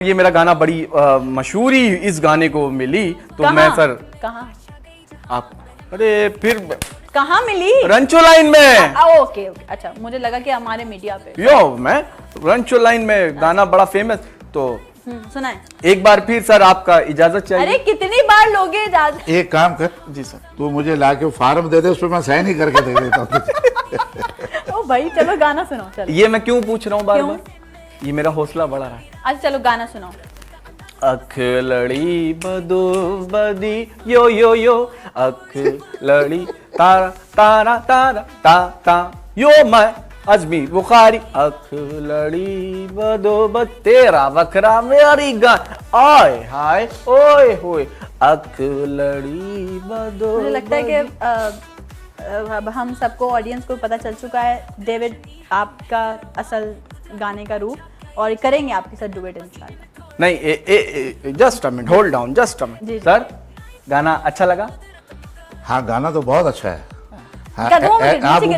ये मेरा गाना बड़ी मशहूरी इस गाने को मिली तो मैं सर कहाँ आप अरे फिर कहाँ मिली? रंचो लाइन में। ओके ओके, अच्छा मुझे लगा कि हमारे मीडिया पे। यो मैं रंचो लाइन में गाना बड़ा फेमस तो सुनाए। एक बार फिर सर आपका इजाजत चाहिए। अरे कितनी बार लोगे इजाजत? एक काम कर जी सर, तू मुझे लाके फॉर्म दे दे, उस पर मैं साइन ही करके दे देता हूँ। ओ भाई चलो गाना सुनाओ चलो। ये मैं क्यों पूछ रहा हूँ बार क्यों? बार, ये मेरा हौसला बढ़ा रहा है। अच्छा चलो गाना सुनाओ। अख लड़ी बदो बदी यो यो यो, अख लड़ी तारा तारा तारा ता ता यो मैं अजमी बुखारी, अख लड़ी बदो बद तेरा बकरा मेरी गान आय हाय ओए होए, अख लड़ी बदो। मुझे लगता है कि अब हम सबको ऑडियंस को पता चल चुका है डेविड आपका असल गाने का रूप, और करेंगे आपके साथ डुएट इंशाल्लाह। नहीं just a minute, hold down just a जी, मिनट जी। सर, गाना अच्छा लगा? हाँ गाना तो बहुत अच्छा है। हाँ, क्या 2 मिनट आप नीचे